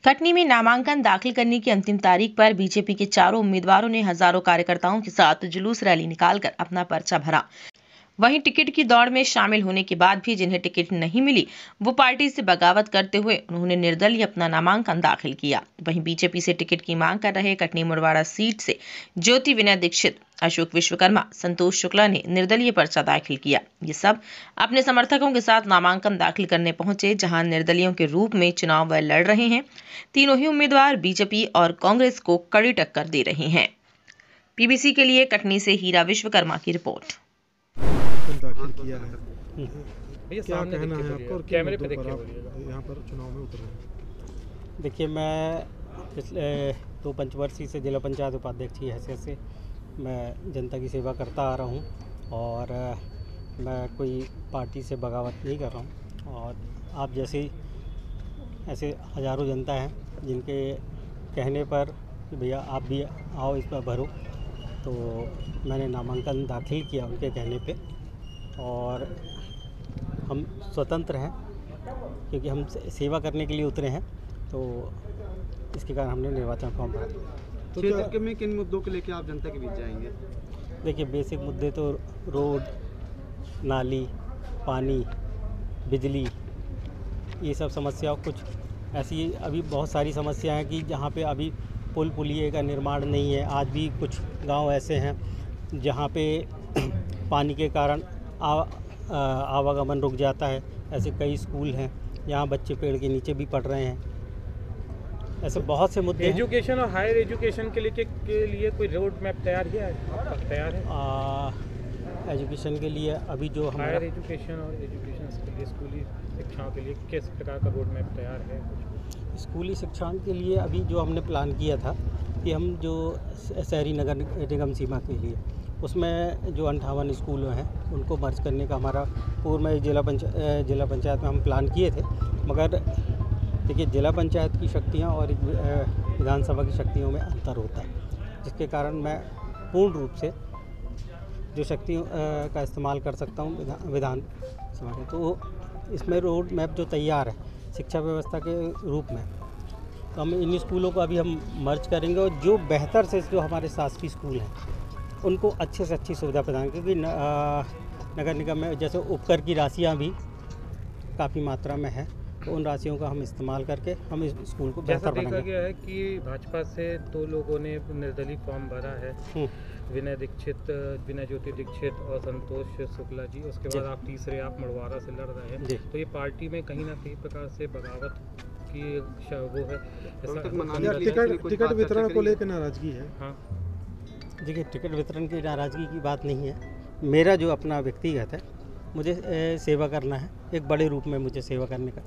कटनी में नामांकन दाखिल करने की अंतिम तारीख पर बीजेपी के चारों उम्मीदवारों ने हजारों कार्यकर्ताओं के साथ जुलूस रैली निकालकर अपना पर्चा भरा। वहीं टिकट की दौड़ में शामिल होने के बाद भी जिन्हें टिकट नहीं मिली, वो पार्टी से बगावत करते हुए उन्होंने निर्दलीय अपना नामांकन दाखिल किया। वहीं बीजेपी से टिकट की मांग कर रहे कटनी मुड़वाड़ा सीट से ज्योति विनय दीक्षित, अशोक विश्वकर्मा, संतोष शुक्ला ने निर्दलीय पर्चा दाखिल किया। ये सब अपने समर्थकों के साथ नामांकन दाखिल करने पहुंचे, जहां निर्दलीयों के रूप में चुनाव वह लड़ रहे हैं। तीनों ही उम्मीदवार बीजेपी और कांग्रेस को कड़ी टक्कर दे रहे हैं। पीबीसी के लिए कटनी से हीरा विश्वकर्मा की रिपोर्ट। दाखिल किया है, क्या कहना है आपका और कैमरे पे देखिए यहाँ पर चुनाव में उतरे हैं? देखिए, मैं पिछले 2 पंचवर्षीय से जिला पंचायत उपाध्यक्ष की हैसियत से मैं जनता की सेवा करता आ रहा हूँ और मैं कोई पार्टी से बगावत नहीं कर रहा हूँ। और आप जैसे ऐसे हज़ारों जनता हैं जिनके कहने पर कि भैया आप भी आओ, इस पर भरो, तो मैंने नामांकन दाखिल किया उनके कहने पे। और हम स्वतंत्र हैं क्योंकि हम सेवा करने के लिए उतरे हैं, तो इसके कारण हमने निर्वाचन फॉर्म भरा। तो क्षेत्र में किन मुद्दों को लेकर आप जनता के बीच जाएंगे? देखिए, बेसिक मुद्दे तो रोड, नाली, पानी, बिजली, ये सब समस्याओं, कुछ ऐसी अभी बहुत सारी समस्याएं हैं कि जहाँ पे अभी पुल पुलिये का निर्माण नहीं है। आज भी कुछ गांव ऐसे हैं जहाँ पे पानी के कारण आवागमन रुक जाता है। ऐसे कई स्कूल हैं जहाँ बच्चे पेड़ के नीचे भी पढ़ रहे हैं। ऐसे बहुत से मुद्दे। एजुकेशन और हायर एजुकेशन के लिए कोई रोड मैप तैयार है आपका? तैयार है एजुकेशन के लिए अभी जो हम हायर एजुकेशन और एजुकेशन के लिए, स्कूली शिक्षाओं के लिए किस प्रकार का रोड मैप तैयार है? स्कूली शिक्षा के लिए अभी जो हमने प्लान किया था कि हम जो शहरी नगर निगम सीमा के लिए, उसमें जो 58 स्कूल हैं उनको मर्ज करने का हमारा पूर्व में जिला पंचायत में हम प्लान किए थे। मगर देखिए, जिला पंचायत की शक्तियाँ और विधानसभा की शक्तियों में अंतर होता है, जिसके कारण मैं पूर्ण रूप से जो शक्तियों का इस्तेमाल कर सकता हूँ विधानसभा में। तो इसमें रोड मैप जो तैयार है शिक्षा व्यवस्था के रूप में, तो हम इन स्कूलों को अभी हम मर्ज करेंगे और जो बेहतर से जो हमारे शासकीय स्कूल हैं उनको अच्छे से अच्छी सुविधा प्रदान, क्योंकि नगर निगम में जैसे उपकर की राशियाँ भी काफ़ी मात्रा में है, तो उन राशियों का हम इस्तेमाल करके हम इस स्कूल को बेहतर बनाएंगे। देखा गया है कि भाजपा से 2 लोगों ने निर्दलीय फॉर्म भरा है, विनय ज्योति दीक्षित और संतोष शुक्ला जी। उसके बाद आप तीसरे, आप मुड़वाड़ा से लड़ रहे हैं, तो ये पार्टी में कहीं ना कहीं प्रकार से बगावत की वो है। टिकट वितरण को लेकर नाराजगी है? हाँ, देखिए, टिकट वितरण की नाराज़गी की बात नहीं है। मेरा जो अपना व्यक्तिगत है, मुझे सेवा करना है, एक बड़े रूप में मुझे सेवा करने का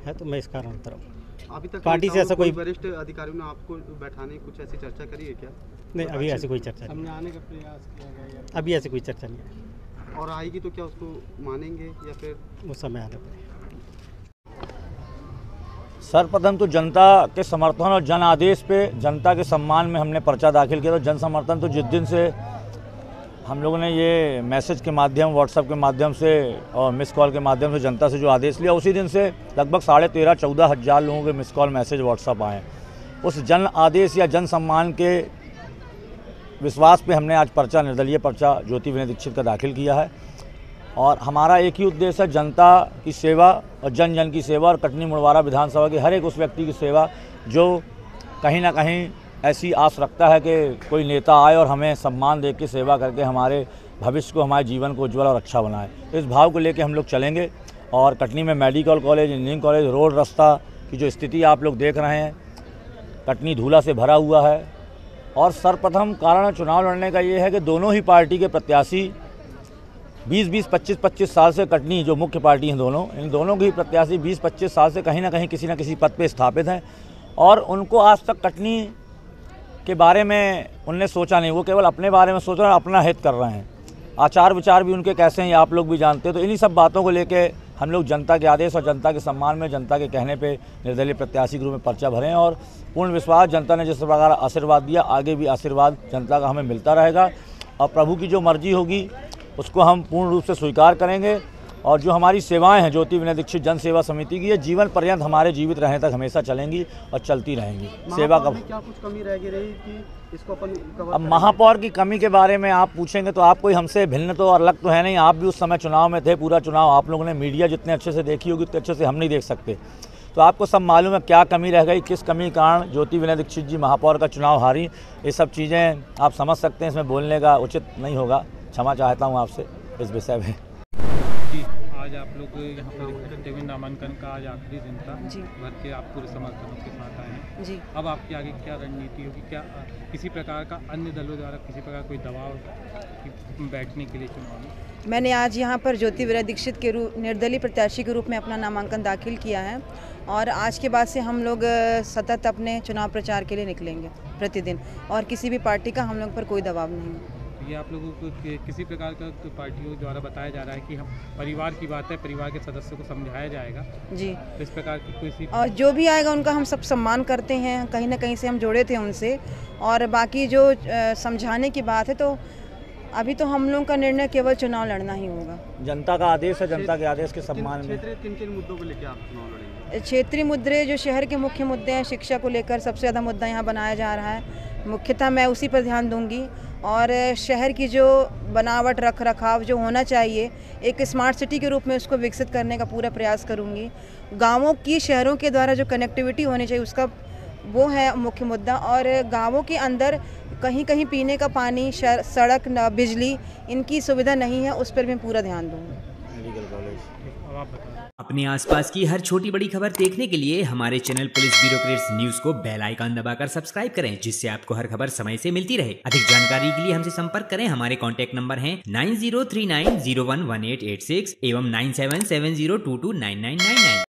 है, तो मैं इस कारण उतरा हूँ। अभी तक पार्टी से ऐसा कोई वरिष्ठ अधिकारियों ने आपको बैठाने की कुछ ऐसी चर्चा करी है क्या? नहीं, अभी ऐसी कोई चर्चा नहीं। सामने आने का प्रयास किया गया? अभी ऐसी कोई चर्चा नहीं है। और आएगी तो क्या उसको मानेंगे या फिर वो समय आने पर? सर्वप्रथम तो जनता के समर्थन और जन आदेश पे, जनता के सम्मान में हमने पर्चा दाखिल किया। तो जन समर्थन तो जिस दिन से हम लोगों ने ये मैसेज के माध्यम, व्हाट्सएप के माध्यम से और मिस कॉल के माध्यम से जनता से जो आदेश लिया, उसी दिन से लगभग 13,500-14 हज़ार लोगों के मिस कॉल, मैसेज, व्हाट्सएप आए। उस जन आदेश या जन सम्मान के विश्वास पे हमने आज पर्चा, निर्दलीय पर्चा ज्योति विनय दीक्षित का दाखिल किया है। और हमारा एक ही उद्देश्य है, जनता की सेवा और जन जन की सेवा, और कटनी मुड़वाड़ा विधानसभा के हर एक उस व्यक्ति की सेवा जो कहीं ना कहीं ऐसी आस रखता है कि कोई नेता आए और हमें सम्मान दे के, सेवा करके हमारे भविष्य को, हमारे जीवन को उज्ज्वल और अच्छा बनाए। इस भाव को लेकर हम लोग चलेंगे। और कटनी में medical college, engineering college, road, रास्ता की जो स्थिति आप लोग देख रहे हैं, कटनी धूला से भरा हुआ है। और सर्वप्रथम कारण चुनाव लड़ने का ये है कि दोनों ही पार्टी के प्रत्याशी 20-20, 25-25 साल से, कटनी जो मुख्य पार्टी हैं दोनों, इन दोनों की प्रत्याशी 20-25 साल से कहीं ना कहीं किसी न किसी पद पे स्थापित हैं। और उनको आज तक कटनी के बारे में उनने सोचा नहीं, वो केवल अपने बारे में सोच रहे हैं, अपना हित कर रहे हैं। आचार विचार भी उनके कैसे हैं ये आप लोग भी जानते हैं। तो इन्हीं सब बातों को लेके हम लोग जनता के आदेश और जनता के सम्मान में, जनता के कहने पे निर्दलीय प्रत्याशी के रूप में पर्चा भरें। और पूर्ण विश्वास, जनता ने जिस प्रकार आशीर्वाद दिया, आगे भी आशीर्वाद जनता का हमें मिलता रहेगा। और प्रभु की जो मर्जी होगी उसको हम पूर्ण रूप से स्वीकार करेंगे। और जो हमारी सेवाएं हैं ज्योति विनय दीक्षित जन सेवा समिति की, ये जीवन पर्यंत हमारे जीवित रहने तक हमेशा चलेंगी और चलती रहेंगी। सेवा का क्या कुछ कमी रह गई रही कि इसको अपन कवर अब महापौर की कमी के बारे में आप पूछेंगे तो आप कोई हमसे भिन्न तो और अलग तो है नहीं। आप भी उस समय चुनाव में थे, पूरा चुनाव आप लोगों ने मीडिया जितने अच्छे से देखी होगी उतने अच्छे से हम नहीं देख सकते। तो आपको सब मालूम है क्या कमी रह गई, किस कमी के कारण ज्योति विनय दीक्षित जी महापौर का चुनाव हारी। ये सब चीज़ें आप समझ सकते हैं, इसमें बोलने का उचित नहीं होगा। क्षमा चाहता हूँ आपसे इस विषय में। जी, आज आप लोग यहाँ पर इकट्ठे हुए, नामांकन का आज आखिरी दिन था जी, भर के आप पूरे समर्थनों के साथ आए हैं जी। अब आपकी आगे क्या रणनीति होगी? क्या किसी प्रकार का अन्य दलों द्वारा किसी प्रकार कोई दबाव बैठने के लिए चुनाव में? मैंने आज यहाँ पर ज्योति विनय दीक्षित के निर्दलीय प्रत्याशी के रूप में अपना नामांकन दाखिल किया है और आज के बाद से हम लोग सतत अपने चुनाव प्रचार के लिए निकलेंगे प्रतिदिन, और किसी भी पार्टी का हम लोग पर कोई दबाव नहीं है। ये आप लोगों को किसी प्रकार का पार्टियों द्वारा बताया जा रहा है कि हम परिवार की बात है, परिवार के सदस्यों को समझाया जाएगा जी, तो इस प्रकार की कोई और जो भी आएगा उनका हम सब सम्मान करते हैं, कहीं ना कहीं से हम जुड़े थे उनसे। और बाकी जो समझाने की बात है तो अभी तो हम लोगों का निर्णय केवल चुनाव लड़ना ही होगा। जनता का आदेश है, जनता के आदेश के सम्मान में। किन मुद्दों को लेकर आप चुनाव लड़ेंगे? क्षेत्रीय मुद्दे जो शहर के मुख्य मुद्दे हैं, शिक्षा को लेकर सबसे ज़्यादा मुद्दा यहाँ बनाया जा रहा है, मुख्यतः मैं उसी पर ध्यान दूंगी। और शहर की जो बनावट रख रखाव जो होना चाहिए एक स्मार्ट सिटी के रूप में उसको विकसित करने का पूरा प्रयास करूंगी। गांवों की शहरों के द्वारा जो कनेक्टिविटी होनी चाहिए उसका वो है मुख्य मुद्दा। और गांवों के अंदर कहीं कहीं पीने का पानी, सड़क, बिजली, इनकी सुविधा नहीं है, उस पर मैं पूरा ध्यान दूंगी। अपने आसपास की हर छोटी बड़ी खबर देखने के लिए हमारे चैनल पुलिस ब्यूरोक्रेट्स न्यूज को बेल आइकन दबाकर सब्सक्राइब करें, जिससे आपको हर खबर समय से मिलती रहे। अधिक जानकारी के लिए हमसे संपर्क करें। हमारे कॉन्टैक्ट नंबर हैं 9039011886 एवं 9770229999।